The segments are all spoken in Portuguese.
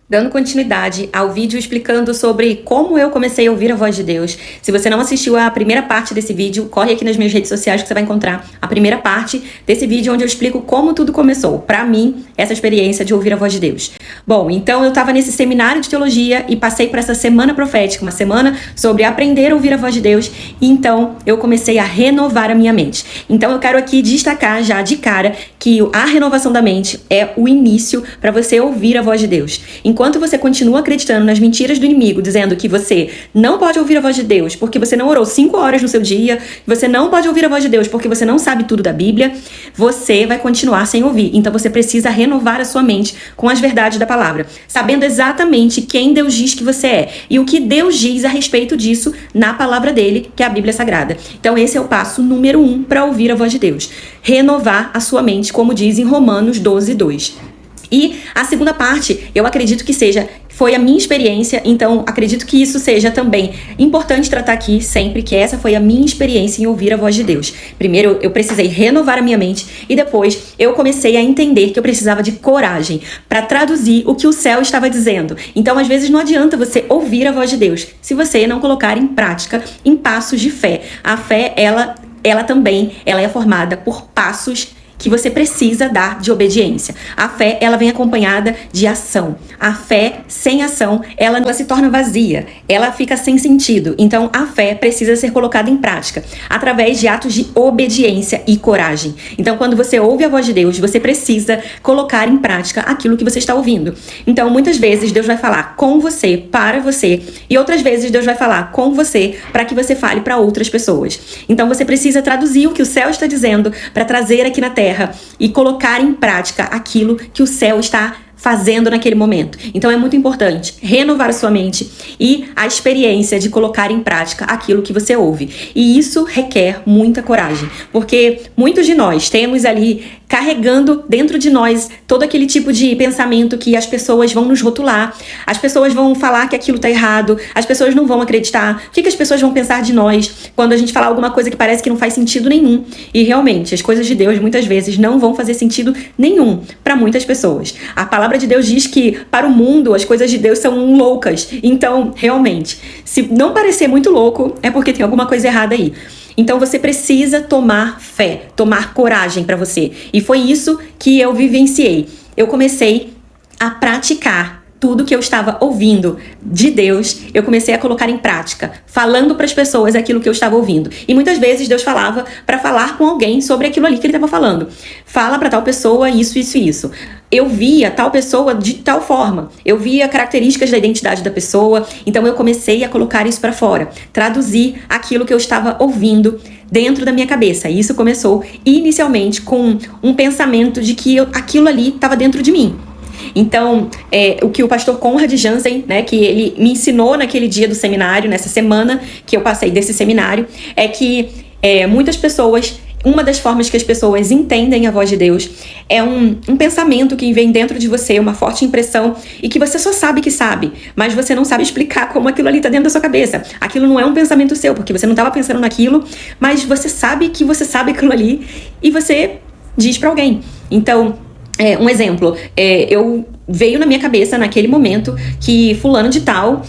Dando continuidade ao vídeo explicando sobre como eu comecei a ouvir a voz de Deus. Se você não assistiu a primeira parte desse vídeo, corre aqui nas minhas redes sociais que você vai encontrar a primeira parte desse vídeo onde eu explico como tudo começou. Pra mim, essa experiência de ouvir a voz de Deus. Bom, então eu tava nesse seminário de teologia e passei por essa semana profética, uma semana sobre aprender a ouvir a voz de Deus. E então eu comecei a renovar a minha mente. Então eu quero aqui destacar já de cara que a renovação da mente é o início para você ouvir a voz de Deus. Enquanto você continua acreditando nas mentiras do inimigo, dizendo que você não pode ouvir a voz de Deus porque você não orou 5 horas no seu dia, você não pode ouvir a voz de Deus porque você não sabe tudo da Bíblia, você vai continuar sem ouvir. Então você precisa renovar a sua mente com as verdades da palavra, sabendo exatamente quem Deus diz que você é e o que Deus diz a respeito disso na palavra dele, que é a Bíblia Sagrada. Então esse é o passo número 1 para ouvir a voz de Deus. Renovar a sua mente, como diz em Romanos 12:2. E a segunda parte, eu acredito que foi a minha experiência, então acredito que isso seja também importante tratar aqui sempre, que essa foi a minha experiência em ouvir a voz de Deus. Primeiro, eu precisei renovar a minha mente e depois eu comecei a entender que eu precisava de coragem para traduzir o que o céu estava dizendo. Então, às vezes, não adianta você ouvir a voz de Deus se você não colocar em prática em passos de fé. A fé, ela também é formada por passos que você precisa dar de obediência. A fé, ela vem acompanhada de ação. A fé sem ação, ela se torna vazia, ela fica sem sentido. Então, a fé precisa ser colocada em prática através de atos de obediência e coragem. Então, quando você ouve a voz de Deus, você precisa colocar em prática aquilo que você está ouvindo. Então, muitas vezes Deus vai falar com você, para você, e outras vezes Deus vai falar com você para que você fale para outras pessoas. Então, você precisa traduzir o que o céu está dizendo para trazer aqui na terra e colocar em prática aquilo que o céu está fazendo naquele momento. Então é muito importante renovar a sua mente e a experiência de colocar em prática aquilo que você ouve. E isso requer muita coragem, porque muitos de nós temos ali carregando dentro de nós todo aquele tipo de pensamento que as pessoas vão nos rotular, as pessoas vão falar que aquilo tá errado, as pessoas não vão acreditar, o que as pessoas vão pensar de nós quando a gente falar alguma coisa que parece que não faz sentido nenhum. E realmente, as coisas de Deus muitas vezes não vão fazer sentido nenhum para muitas pessoas. A palavra de Deus diz que para o mundo as coisas de Deus são loucas. Então, realmente, se não parecer muito louco, é porque tem alguma coisa errada aí. Então você precisa tomar fé, tomar coragem para você. E foi isso que eu vivenciei. Eu comecei a praticar tudo que eu estava ouvindo de Deus, eu comecei a colocar em prática, falando para as pessoas aquilo que eu estava ouvindo. E muitas vezes Deus falava para falar com alguém sobre aquilo ali que ele estava falando. Fala para tal pessoa isso, isso e isso. Eu via tal pessoa de tal forma, eu via características da identidade da pessoa, então eu comecei a colocar isso para fora, traduzir aquilo que eu estava ouvindo dentro da minha cabeça. E isso começou inicialmente com um pensamento de que aquilo ali estava dentro de mim. Então, o que o pastor Conrad Jansen, né, que ele me ensinou naquele dia do seminário, nessa semana que eu passei desse seminário, é que muitas pessoas, uma das formas que as pessoas entendem a voz de Deus é um pensamento que vem dentro de você, uma forte impressão, e que você só sabe que sabe, mas você não sabe explicar como aquilo ali está dentro da sua cabeça. Aquilo não é um pensamento seu, porque você não estava pensando naquilo, mas você sabe que você sabe aquilo ali e você diz para alguém. Então, um exemplo, veio na minha cabeça naquele momento que fulano de tal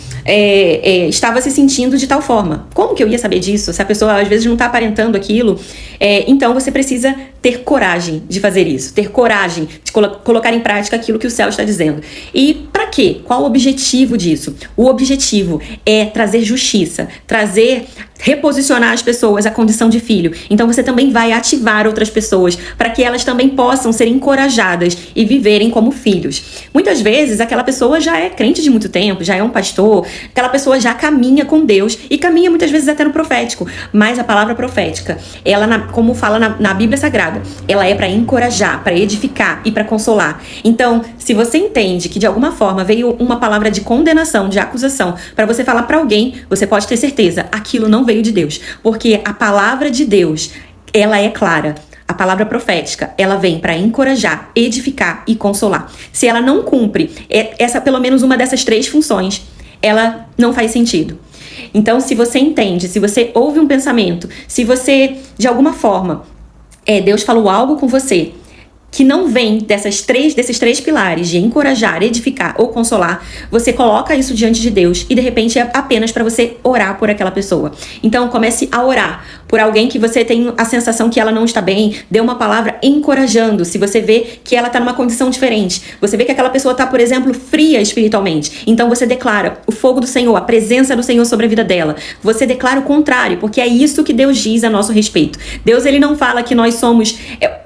estava se sentindo de tal forma. Como que eu ia saber disso? Se a pessoa às vezes não está aparentando aquilo. Então você precisa ter coragem de fazer isso, ter coragem de colocar em prática aquilo que o céu está dizendo. E para quê? Qual o objetivo disso? O objetivo é trazer justiça, reposicionar as pessoas à condição de filho. Então você também vai ativar outras pessoas para que elas também possam ser encorajadas e viverem como filhos. Muitas vezes aquela pessoa já é crente de muito tempo, já é um pastor, aquela pessoa já caminha com Deus e caminha muitas vezes até no profético, mas a palavra profética, ela, como fala na Bíblia Sagrada, ela é para encorajar, para edificar e para consolar. Então, se você entende que de alguma forma veio uma palavra de condenação, de acusação, para você falar para alguém, você pode ter certeza, aquilo não veio de Deus, porque a palavra de Deus, ela é clara. A palavra profética, ela vem para encorajar, edificar e consolar. Se ela não cumpre pelo menos uma dessas 3 funções, ela não faz sentido. Então, se você entende, se você ouve um pensamento, se você, de alguma forma, Deus falou algo com você, que não vem desses três pilares de encorajar, edificar ou consolar, você coloca isso diante de Deus e de repente é apenas para você orar por aquela pessoa. Então comece a orar por alguém que você tem a sensação que ela não está bem, dê uma palavra encorajando. Se você vê que ela está numa condição diferente, você vê que aquela pessoa está, por exemplo, fria espiritualmente, então você declara o fogo do Senhor, a presença do Senhor sobre a vida dela. Você declara o contrário, porque é isso que Deus diz a nosso respeito. Deus, ele não fala que nós somos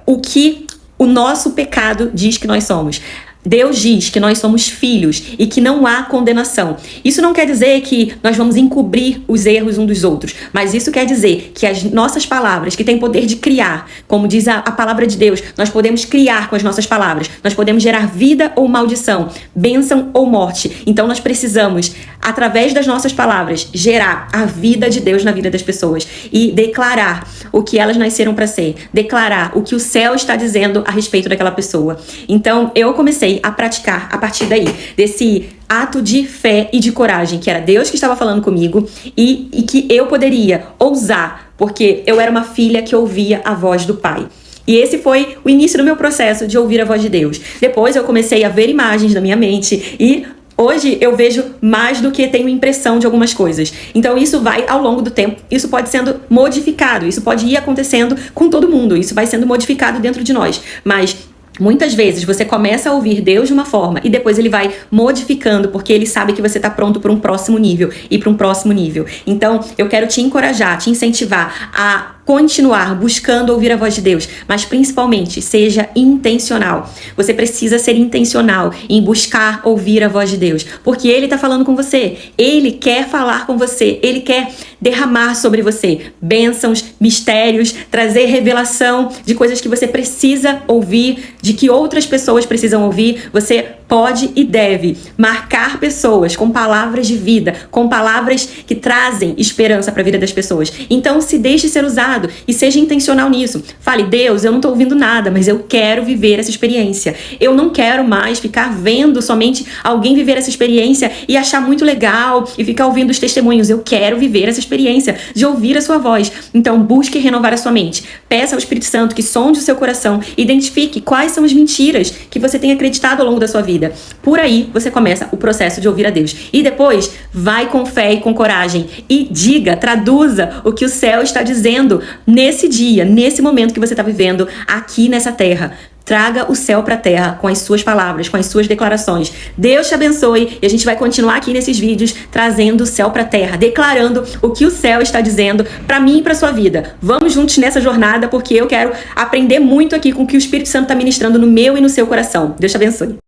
o que o nosso pecado diz que nós somos. Deus diz que nós somos filhos e que não há condenação. Isso não quer dizer que nós vamos encobrir os erros uns dos outros, mas isso quer dizer que as nossas palavras, que têm poder de criar, como diz a palavra de Deus, nós podemos criar com as nossas palavras, nós podemos gerar vida ou maldição, bênção ou morte. Então nós precisamos, através das nossas palavras, gerar a vida de Deus na vida das pessoas e declarar o que elas nasceram para ser, declarar o que o céu está dizendo a respeito daquela pessoa. Então eu comecei a praticar a partir daí, desse ato de fé e de coragem, que era Deus que estava falando comigo e que eu poderia ousar, porque eu era uma filha que ouvia a voz do Pai. E esse foi o início do meu processo de ouvir a voz de Deus. Depois eu comecei a ver imagens na minha mente e hoje eu vejo mais do que tenho impressão de algumas coisas. Então isso vai ao longo do tempo, isso pode sendo modificado, isso pode ir acontecendo com todo mundo, isso vai sendo modificado dentro de nós. Mas muitas vezes você começa a ouvir Deus de uma forma e depois ele vai modificando porque ele sabe que você está pronto para um próximo nível e para um próximo nível. Então eu quero te encorajar, te incentivar a continuar buscando ouvir a voz de Deus, mas principalmente seja intencional. Você precisa ser intencional em buscar ouvir a voz de Deus, porque Ele está falando com você, Ele quer falar com você, Ele quer derramar sobre você bênçãos, mistérios, trazer revelação de coisas que você precisa ouvir, de que outras pessoas precisam ouvir. Você pode e deve marcar pessoas com palavras de vida, com palavras que trazem esperança para a vida das pessoas. Então se deixe ser usado e seja intencional nisso. Fale: Deus, eu não estou ouvindo nada, mas eu quero viver essa experiência. Eu não quero mais ficar vendo somente alguém viver essa experiência e achar muito legal e ficar ouvindo os testemunhos. Eu quero viver essa experiência de ouvir a sua voz. Então busque renovar a sua mente. Peça ao Espírito Santo que sonde o seu coração e identifique quais são as mentiras que você tem acreditado ao longo da sua vida. Por aí você começa o processo de ouvir a Deus. E depois vai com fé e com coragem e diga, traduza o que o céu está dizendo nesse dia, nesse momento que você está vivendo aqui nessa terra. Traga o céu para a terra com as suas palavras, com as suas declarações. Deus te abençoe e a gente vai continuar aqui nesses vídeos trazendo o céu para a terra, declarando o que o céu está dizendo para mim e para sua vida. Vamos juntos nessa jornada porque eu quero aprender muito aqui com o que o Espírito Santo está ministrando no meu e no seu coração. Deus te abençoe.